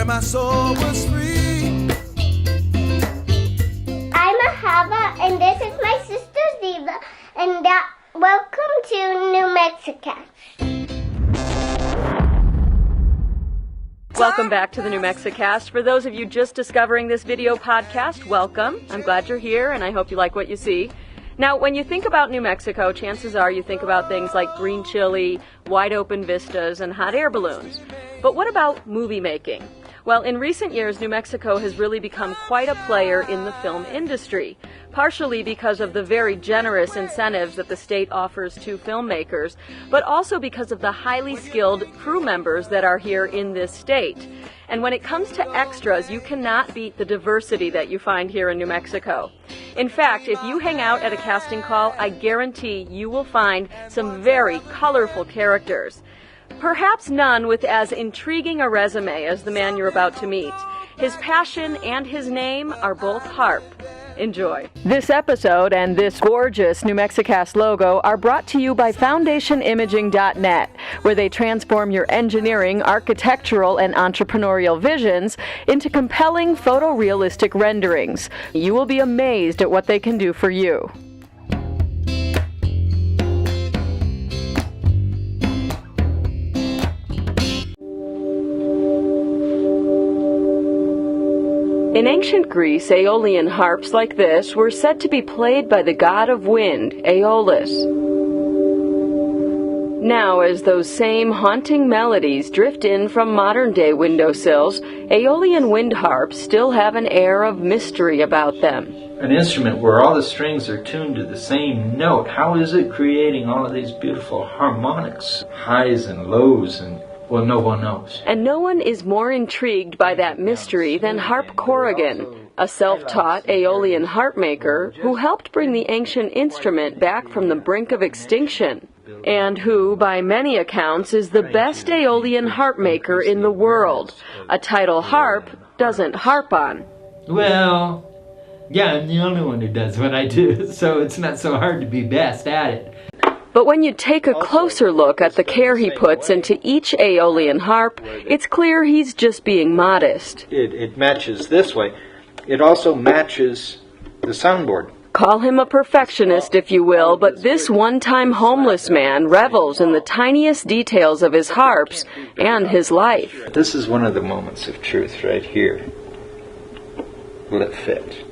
my soul was free. I'm Ahava, and this is my sister Ziva, and welcome to NMuABQ108b. Welcome back to the New Mexicast. For those of you just discovering this video podcast, welcome. I'm glad you're here, and I hope you like what you see. Now, when you think about New Mexico, chances are you think about things like green chili, wide open vistas, and hot air balloons. But what about movie making? Well, in recent years, New Mexico has really become quite a player in the film industry, partially because of the very generous incentives that the state offers to filmmakers, but also because of the highly skilled crew members that are here in this state. And when it comes to extras, you cannot beat the diversity that you find here in New Mexico. In fact, if you hang out at a casting call, I guarantee you will find some very colorful characters. Perhaps none with as intriguing a resume as the man you're about to meet. His passion and his name are both Harp. Enjoy. This episode and this gorgeous New Mexicast logo are brought to you by FoundationImaging.net, where they transform your engineering, architectural, and entrepreneurial visions into compelling photorealistic renderings. You will be amazed at what they can do for you. In ancient Greece, Aeolian harps like this were said to be played by the god of wind, Aeolus. Now, as those same haunting melodies drift in from modern-day windowsills, Aeolian wind harps still have an air of mystery about them. An instrument where all the strings are tuned to the same note. How is it creating all of these beautiful harmonics, highs and lows, and well, no one knows. And no one is more intrigued by that mystery than Harp Corrigan, a self-taught Aeolian harp maker who helped bring the ancient instrument back from the brink of extinction, and who, by many accounts, is the best Aeolian harp maker in the world, a title Harp doesn't harp on. Well, yeah, I'm the only one who does what I do, so it's not so hard to be best at it. But when you take a closer look at the care he puts into each Aeolian harp, it's clear he's just being modest. It matches this way. It also matches the soundboard. Call him a perfectionist, if you will, but this one-time homeless man revels in the tiniest details of his harps and his life. This is one of the moments of truth right here. Will it fit?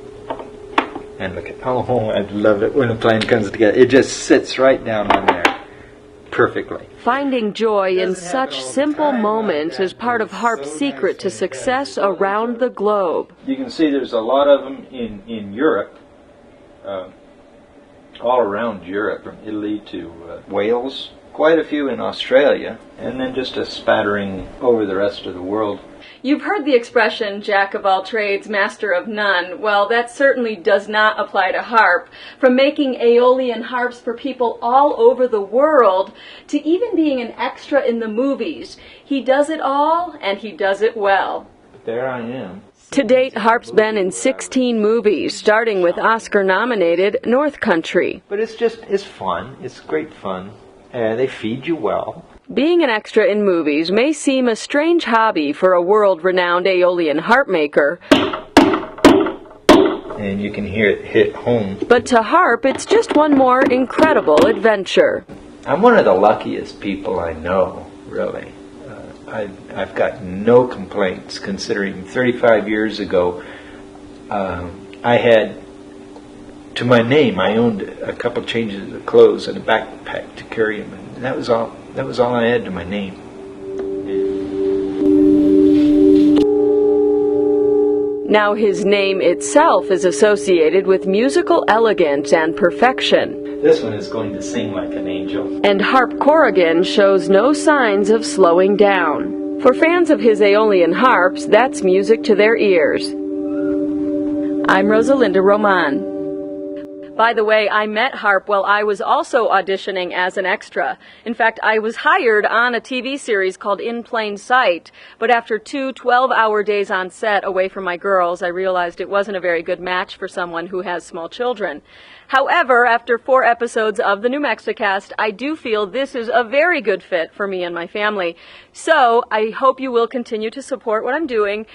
And look at, oh, I love it when a plane comes together. It just sits right down on there perfectly. Finding joy in such simple moments is part of Harp's secret to success around the globe. You can see there's a lot of them in Europe, all around Europe, from Italy to Wales, quite a few in Australia, and then just a spattering over the rest of the world. You've heard the expression, jack of all trades, master of none. Well, that certainly does not apply to Harp. From making Aeolian harps for people all over the world, to even being an extra in the movies, he does it all, and he does it well. There I am. To date, Harp's been in 16 movies, starting with Oscar-nominated North Country. But it's fun. It's great fun. They feed you well. Being an extra in movies may seem a strange hobby for a world-renowned Aeolian harp maker, and you can hear it hit home. But to Harp, it's just one more incredible adventure. I'm one of the luckiest people I know, really. I've got no complaints, considering 35 years ago, I had, to my name, I owned a couple changes of clothes and a backpack to carry them, and that was all I had to my name. Now his name itself is associated with musical elegance and perfection. This one is going to sing like an angel. And Harp Corrigan shows no signs of slowing down. For fans of his Aeolian harps, that's music to their ears. I'm Rosa Román. By the way, I met Harp while I was also auditioning as an extra. In fact, I was hired on a TV series called In Plain Sight, but after 2 12-hour days on set away from my girls, I realized it wasn't a very good match for someone who has small children. However, after 4 episodes of the new Mexicast, I do feel this is a very good fit for me and my family. So, I hope you will continue to support what I'm doing.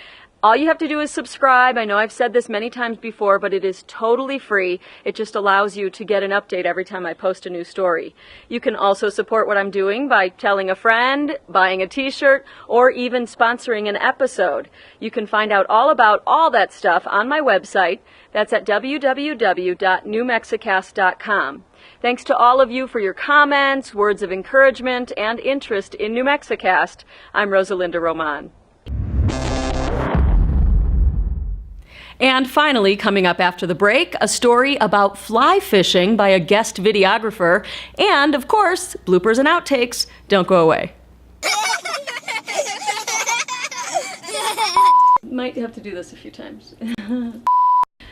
All you have to do is subscribe. I know I've said this many times before, but it is totally free. It just allows you to get an update every time I post a new story. You can also support what I'm doing by telling a friend, buying a t-shirt, or even sponsoring an episode. You can find out all about all that stuff on my website. That's at www.NewMexicast.com. Thanks to all of you for your comments, words of encouragement, and interest in New Mexicast. I'm Rosalinda Román. And finally, coming up after the break, a story about fly fishing by a guest videographer, and, of course, bloopers and outtakes. Don't go away. Might have to do this a few times.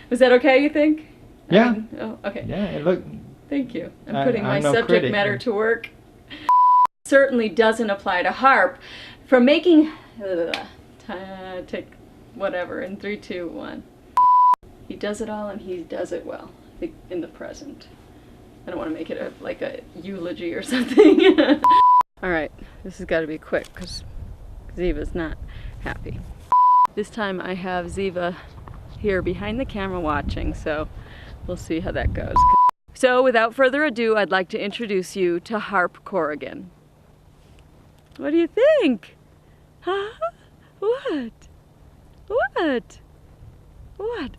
Was that okay, you think? Yeah. Oh, okay. Yeah, it looked... Thank you. I'm putting my no subject critic. matter to work. Certainly doesn't apply to Harp. From making... take whatever in 3, 2, 1. He does it all and he does it well in the present. I don't want to make it like a eulogy or something. Alright, this has got to be quick because Ziva's not happy. This time I have Ziva here behind the camera watching, so we'll see how that goes. So without further ado, I'd like to introduce you to Harp Corrigan. What do you think? Huh? What? What? What?